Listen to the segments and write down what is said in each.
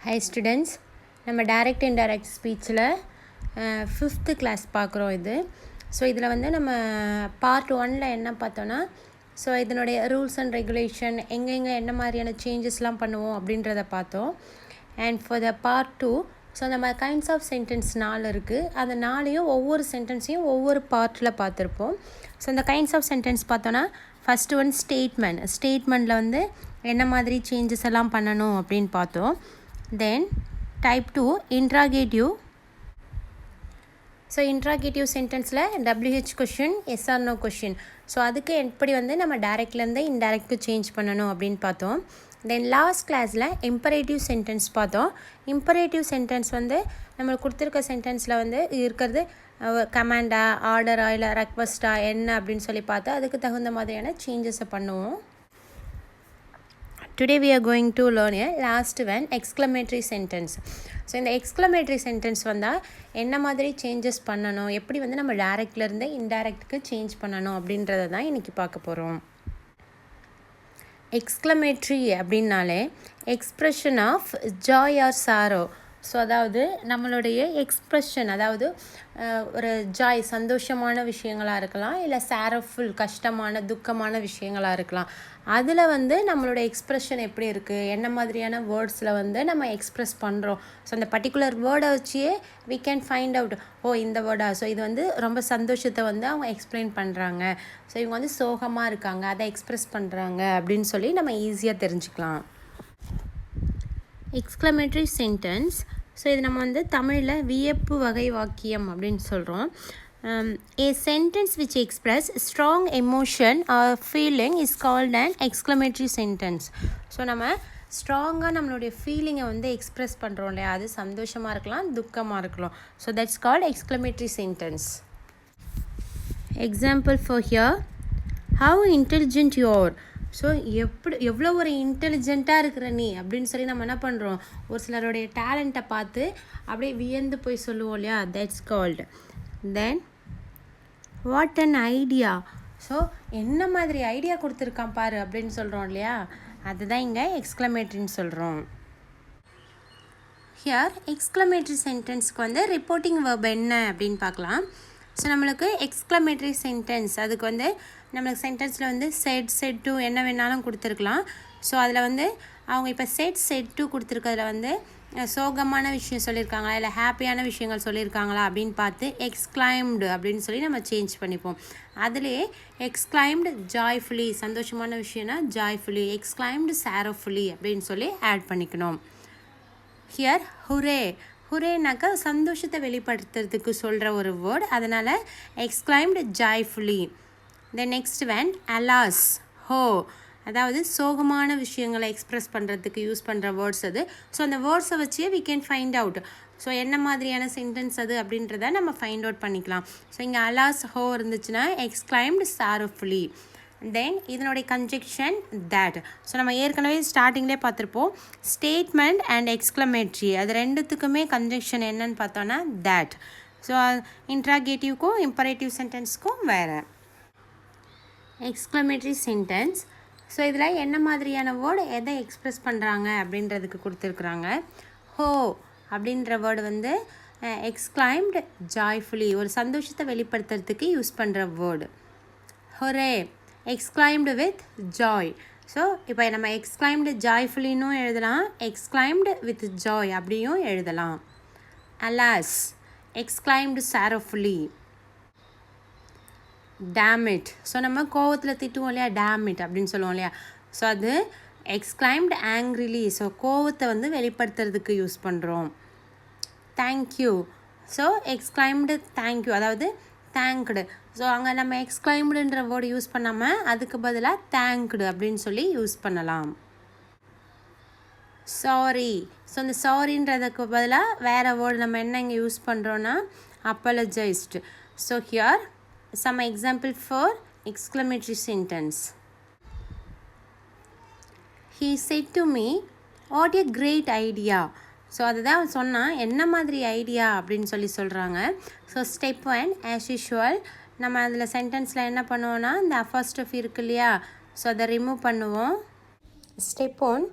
High students, நம்ம direct indirect ஸ்பீச்சில் 5th class பார்க்குறோம் இது. ஸோ இதில் வந்து நம்ம பார்ட் 1ல் என்ன பார்த்தோன்னா, ஸோ இதனுடைய ரூல்ஸ் அண்ட் ரெகுலேஷன் எங்கெங்கே என்ன மாதிரியான சேஞ்சஸ்லாம் பண்ணுவோம் அப்படின்றத பார்த்தோம். And for the part 2, so நம்ம கைண்ட்ஸ் ஆஃப் சென்டென்ஸ் 4 இருக்குது. அந்த 4ஐயும் ஒவ்வொரு சென்டென்ஸையும் ஒவ்வொரு பார்ட்டில் பார்த்துருப்போம். ஸோ இந்த கைண்ட்ஸ் ஆஃப் சென்டென்ஸ் பார்த்தோன்னா, ஃபஸ்ட்டு ஒன் ஸ்டேட்மெண்ட்டில் வந்து என்ன மாதிரி சேஞ்சஸ் எல்லாம் பண்ணணும் அப்படின்னு பார்த்தோம். Then type 2 interrogative. So interrogative சென்டென்ஸில் WH question, yes or no question. So அதுக்கு எப்படி வந்து நம்ம டைரக்ட்லேருந்து இன்டைரக்ட்க்கு சேஞ்ச் பண்ணணும் அப்படின்னு பார்த்தோம். தென் லாஸ்ட் கிளாஸில் இம்பரேட்டிவ் சென்டென்ஸ் பார்த்தோம். இம்பரேட்டிவ் சென்டென்ஸ் வந்து நம்மளுக்கு கொடுத்துருக்க சென்டென்ஸில் வந்து இருக்கிறது கமாண்டா, ஆர்டரா, இல்லை ரெக்வஸ்ட்டா என்ன அப்படின்னு சொல்லி பார்த்து அதுக்கு தகுந்த மாதிரியான சேஞ்சஸை பண்ணுவோம். Today we are going to learn a last one, exclamatory sentence. So இந்த எக்ஸ்க்ளமேட்டரி சென்டென்ஸ் வந்தால் என்ன மாதிரி சேஞ்சஸ் பண்ணணும், எப்படி வந்து நம்ம டைரக்ட்லேருந்து இன்டைரக்ட்டுக்கு சேஞ்ச் பண்ணணும் அப்படின்றத தான் இன்றைக்கி பார்க்க போகிறோம். எக்ஸ்க்ளமேட்ரி அப்படின்னாலே expression of joy or sorrow. So அதாவது நம்மளுடைய எக்ஸ்ப்ரெஷன், அதாவது ஒரு ஜாய் சந்தோஷமான விஷயங்களாக இருக்கலாம், இல்லை சாரோஃபுல் கஷ்டமான துக்கமான விஷயங்களாக இருக்கலாம். அதில் வந்து நம்மளோட எக்ஸ்ப்ரெஷன் எப்படி இருக்குது, என்ன மாதிரியான வேர்ட்ஸில் வந்து நம்ம எக்ஸ்ப்ரெஸ் பண்ணுறோம். ஸோ அந்த பர்டிகுலர் வேர்டை வச்சியே we can find out, இந்த வேர்டா, ஸோ இது வந்து ரொம்ப சந்தோஷத்தை வந்து அவங்க எக்ஸ்பிளைன் பண்ணுறாங்க, ஸோ இவங்க வந்து சோகமாக இருக்காங்க அதை எக்ஸ்ப்ரெஸ் பண்ணுறாங்க அப்படின்னு சொல்லி நம்ம ஈஸியாக தெரிஞ்சுக்கலாம். எக்ஸ்க்ளமேட்டரி சென்டென்ஸ், ஸோ இது நம்ம வந்து தமிழில் வியப்பு வகை வாக்கியம் அப்படின்னு சொல்கிறோம். A sentence which express strong emotion or feeling is called an exclamatory sentence. So நம்ம ஸ்ட்ராங்காக நம்மளுடைய ஃபீலிங்கை வந்து எக்ஸ்ப்ரெஸ் பண்ணுறோம் இல்லையா, அது சந்தோஷமாக இருக்கலாம், துக்கமாக இருக்கலாம். So that's called exclamatory sentence. Example for here, how intelligent you are. So எவ்வளோ ஒரு இன்டெலிஜென்ட்டாக இருக்கிற நீ அப்படின்னு சொல்லி நம்ம என்ன பண்ணுறோம், ஒரு சிலருடைய டேலண்ட்டை பார்த்து அப்படியே வியந்து போய் சொல்லுவோம் இல்லையா, that's called. Then what an idea. So என்ன மாதிரி ஐடியா கொடுத்துருக்கான் பாரு அப்படின்னு சொல்கிறோம் இல்லையா, அதுதான் இங்கே எக்ஸ்க்ளமேட்டரின்னு சொல்கிறோம். ஹியர் எக்ஸ்க்ளமேட்டரி சென்டென்ஸ்க்கு வந்து ரிப்போர்ட்டிங் வேர்ப் என்ன அப்படின்னு பார்க்கலாம். ஸோ நம்மளுக்கு எக்ஸ்க்ளமேட்டரி சென்டென்ஸ் அதுக்கு வந்து நம்மளுக்கு சென்டென்ஸில் வந்து செட் டு என்ன வேணாலும் கொடுத்துருக்கலாம். ஸோ அதில் வந்து அவங்க இப்போ செட் டு கொடுத்துருக்கிறதுல வந்து சோகமான விஷயம் சொல்லியிருக்காங்களா இல்லை ஹாப்பியான விஷயங்கள் சொல்லியிருக்காங்களா அப்படின்னு பார்த்து எக்ஸ்க்ளைம்டு அப்படின்னு சொல்லி நம்ம சேஞ்ச் பண்ணிப்போம். அதிலே எக்ஸ்க்ளைம்டு ஜாய்ஃபுல்லி, சந்தோஷமான விஷயம்னா ஜாய்ஃபுல்லி, எக்ஸ்க்ளைம்டு சாரோஃபுல்லி அப்படின்னு சொல்லி ஆட் பண்ணிக்கணும். ஹியர் ஹுரேனாக்கா சந்தோஷத்தை வெளிப்படுத்துறதுக்கு சொல்கிற ஒரு வேர்ட், அதனால் எக்ஸ்க்ளைம்டு joyfully. Then next one alas, அதாவது சோகமான விஷயங்களை எக்ஸ்ப்ரெஸ் பண்ணுறதுக்கு யூஸ் பண்ணுற வேர்ட்ஸ் அது. ஸோ அந்த வேர்ட்ஸை வச்சே we can find out, so என்ன மாதிரியான சென்டென்ஸ் அது அப்படின்றத நம்ம ஃபைண்ட் அவுட் பண்ணிக்கலாம். ஸோ இங்கே அலாஸ் இருந்துச்சுன்னா எக்ஸ்க்ளைம்டு சாரோஃபுல்லி. தென் இதனுடைய கன்ஜெக்ஷன் தட். ஸோ நம்ம ஏற்கனவே ஸ்டார்டிங்லேயே பார்த்துருப்போம், ஸ்டேட்மெண்ட் அண்ட் எக்ஸ்க்ளமேட்ரி அது ரெண்டுத்துக்குமே கன்ஜெக்ஷன் என்னன்னு பார்த்தோன்னா தட். ஸோ இன்ட்ராகேட்டிவ்க்கும் இம்பரேட்டிவ் சென்டென்ஸ்க்கும் வேறு. எக்ஸ்க்ளமேட்டரி சென்டென்ஸ், ஸோ இதில் என்ன மாதிரியான வேர்டு எதை எக்ஸ்ப்ரெஸ் பண்ணுறாங்க அப்படின்றதுக்கு கொடுத்துருக்குறாங்க. அப்படின்ற வேர்டு வந்து எக்ஸ்க்ளைம்டு ஜாய்ஃபுல்லி, ஒரு சந்தோஷத்தை வெளிப்படுத்துறதுக்கு யூஸ் பண்ணுற word. Hurray exclaimed with joy. So இப்போ நம்ம எக்ஸ்க்ளைம்டு ஜாய்ஃபுல்லின்னும் எழுதலாம், எக்ஸ்க்ளைம்டு வித் ஜாய் அப்படியும் எழுதலாம். Alas exclaimed sorrowfully. Damn it, so நம்ம கோவத்தில் திட்டுவோம் இல்லையா, டேமிட் அப்படின்னு சொல்லுவோம் இல்லையா, ஸோ அது எக்ஸ்க்ளைம்டு ஆங்க்ரிலி, ஸோ கோவத்தை வந்து வெளிப்படுத்துறதுக்கு யூஸ் பண்ணுறோம். தேங்க்யூ, ஸோ எக்ஸ்க்ளைம்டு தேங்க்யூ, அதாவது தேங்க்டு. ஸோ அங்கே நம்ம எக்ஸ்க்ளைம்டுன்ற வேர்டு யூஸ் பண்ணாமல் அதுக்கு பதிலாக தேங்க்டு அப்படின்னு சொல்லி யூஸ் பண்ணலாம். சாரி, ஸோ இந்த சாரின்றதுக்கு பதிலாக வேறு வேர்டு நம்ம என்ன இங்கே யூஸ் பண்ணுறோன்னா apologized. So here some example for exclamatory sentence. He said to me, what a great idea. So அதுதான் சொன்னால் என்ன மாதிரி ஐடியா அப்படின்னு சொல்லி சொல்கிறாங்க. ஸோ ஸ்டெப் 1 ஆஸ் யூஷுவல் நம்ம அதில் சென்டென்ஸில் என்ன பண்ணுவோன்னா இந்த அப்போஸ்ட்ரோஃபி இருக்கு இல்லையா, ஸோ அதை ரிமூவ் பண்ணுவோம். Step 1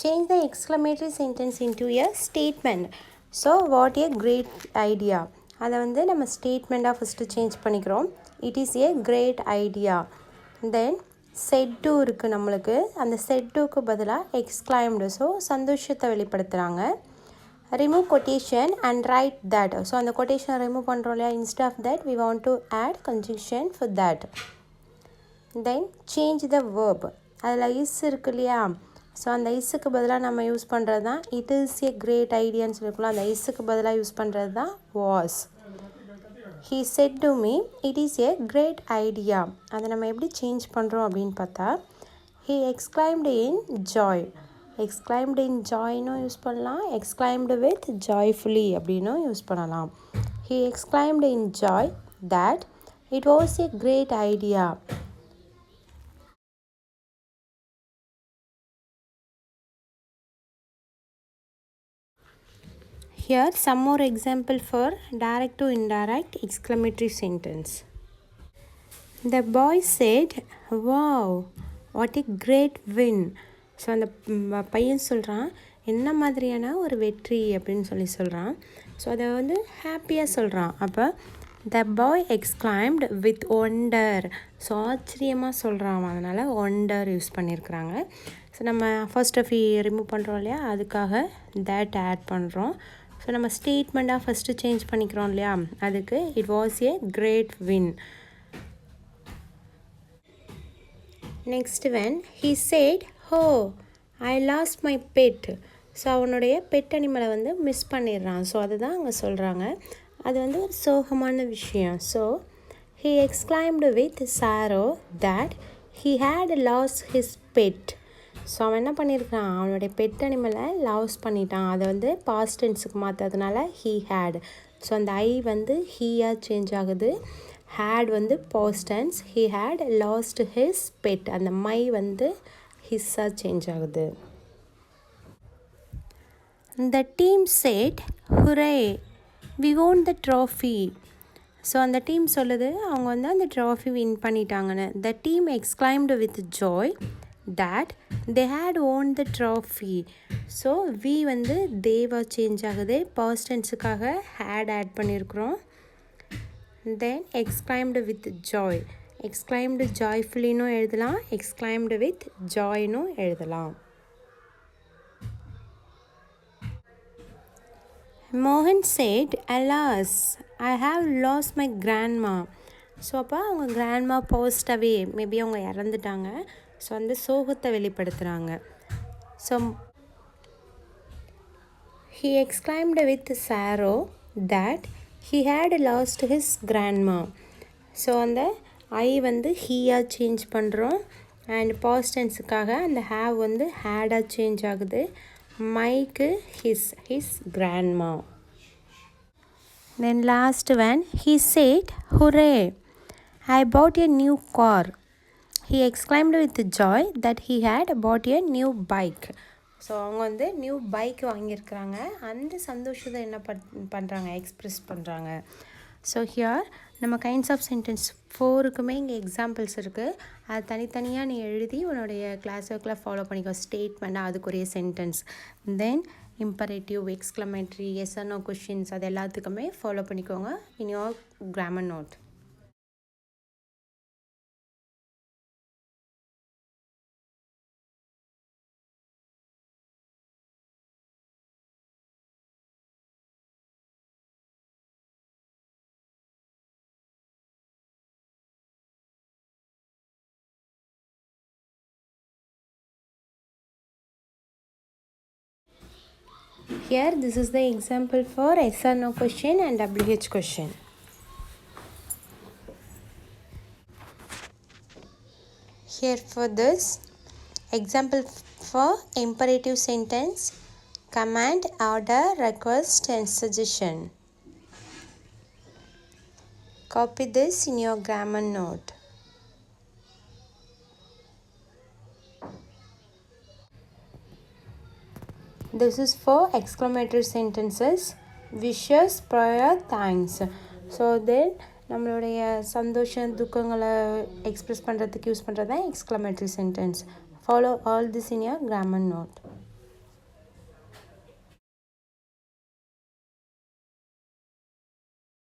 Change the exclamatory sentence into a statement. So what a great idea. அதை வந்து நம்ம ஸ்டேட்மெண்ட்டாக ஃபஸ்ட்டு சேஞ்ச் பண்ணிக்கிறோம். It is a great idea. Then said to இருக்குது நம்மளுக்கு. அந்த செட் டுக்கு பதிலாக எக்ஸ்க்ளைம்டு. ஸோ சந்தோஷத்தை வெளிப்படுத்துகிறாங்க. Remove quotation and write that. So அந்த கொட்டேஷனை ரிமூவ் பண்ணுறோம் இல்லையா, instead of that we want to add conjunction for that. Then change the verb. அதில் இஸ் இருக்கு இல்லையா, ஸோ அந்த இஸ்ஸுக்கு பதிலாக நம்ம யூஸ் பண்ணுறது தான் இட் இஸ் ஏ கிரேட் ஐடியான்னு சொல்லியிருக்கலாம். அந்த இஸ்ஸுக்கு பதிலாக யூஸ் பண்ணுறது தான் was. He said to me it is a great idea. அதை நம்ம எப்படி சேஞ்ச் பண்ணுறோம் அப்படின்னு பார்த்தா, he exclaimed in joy. Exclaimed in ஜாய்னும் யூஸ் பண்ணலாம், எக்ஸ்க்ளைம்டு வித் ஜாய்ஃபுல்லி அப்படின்னும் யூஸ் பண்ணலாம். He exclaimed in joy that it was a great idea. Here some more example for direct to indirect exclamatory sentence. The boy said, wow, what a great win. So அந்த பையன் சொல்கிறான் என்ன மாதிரியான ஒரு வெற்றி அப்படின்னு சொல்கிறான். ஸோ அதை வந்து ஹாப்பியாக சொல்கிறான். அப்போ த பாய் எக்ஸ்க்ளைம்ட் வித் ஒண்டர். ஸோ ஆச்சரியமாக சொல்கிறான், அதனால் ஒண்டர் யூஸ் பண்ணியிருக்கிறாங்க. ஸோ நம்ம ஃபர்ஸ்ட் ஆஃப் ரிமூவ் பண்ணுறோம் இல்லையா, அதுக்காக தட் ஆட் பண்ணுறோம். ஸோ நம்ம ஸ்டேட்மெண்ட்டாக ஃபஸ்ட்டு சேஞ்ச் பண்ணிக்கிறோம் இல்லையா, அதுக்கு it was a great win. Next when he said oh I lost my pet. So அவனுடைய பெட் அனிமலை வந்து மிஸ் பண்ணிடுறான். ஸோ அதுதான் அங்கே சொல்கிறாங்க. அது வந்து ஒரு சோகமான விஷயம். So he exclaimed with sorrow that he had lost his pet. So அவன் என்ன பண்ணியிருக்கான், அவனுடைய பெட் அனிமலை லாஸ் பண்ணிட்டான். அதை வந்து பாஸ்ட் டென்ஸுக்கு மாற்றதுனால ஹீ ஹேட். ஸோ அந்த ஐ வந்து ஹீயாக சேஞ்ச் ஆகுது, ஹேட் வந்து past tense. He had lost his pet. அந்த மை வந்து ஹிஸ்ஸாக சேஞ்ச் ஆகுது. The team said, hooray, we won the trophy. So அந்த டீம் சொல்லுது அவங்க வந்து அந்த ட்ராஃபி வின் பண்ணிட்டாங்கன்னு. The team exclaimed with joy that they had won the trophy. So we வந்து தேவா சேஞ்ச் ஆகுது, பாஸ்ட் டென்ஸுக்காக had ஆட் பண்ணியிருக்கிறோம். தென் exclaimed with joy. exclaimed joyfullyனும் எழுதலாம், exclaimed with joyனும் எழுதலாம். மோகன் said, alas, I have lost my grandma. So அப்போ அவங்க grandma past அவே, maybe அவங்க இறந்துட்டாங்க. ஸோ அந்த சோகத்தை வெளிப்படுத்துகிறாங்க. So he exclaimed with sorrow that he had lost his grandma. So அந்த ஐ வந்து ஹீயாக சேஞ்ச் பண்ணுறோம். அண்ட் பாஸ்ட் டென்ஸுக்காக அந்த ஹேவ் வந்து ஹேடாக சேஞ்ச் ஆகுது. மைக்கு his grandma. Then last one, he said, hooray, I bought a new car. He exclaimed with joy that he had bought a new bike. So அவங்க வந்து new bike வாங்கியிருக்கிறாங்க. அந்த சந்தோஷத்தை என்ன பண்ணுறாங்க, எக்ஸ்ப்ரெஸ் பண்ணுறாங்க. ஸோ ஹியர் நம்ம கைண்ட்ஸ் ஆஃப் சென்டென்ஸ் 4க்குமே இங்கே எக்ஸாம்பிள்ஸ் இருக்குது. அது தனித்தனியாக நீ எழுதி உன்னுடைய கிளாஸ் ஒர்க்கில் ஃபாலோ பண்ணிக்கோ. ஸ்டேட்மெண்ட்டாக அதுக்குரிய sentence, then imperative, exclamatory, yes or no questions, அது எல்லாத்துக்குமே ஃபாலோ பண்ணிக்கோங்க in your grammar note. Here this is the example for yes or no question and WH question. Here for this example for imperative sentence, command, order, request and suggestion. Copy this in your grammar note. This is for exclamatory sentences, wishes, prayer, thanks. So then நம்மளுடைய சந்தோஷம் துக்கங்களை express பண்ணுறதுக்கு use பண்ணுறது தான் exclamatory sentence. Follow all this in your grammar note.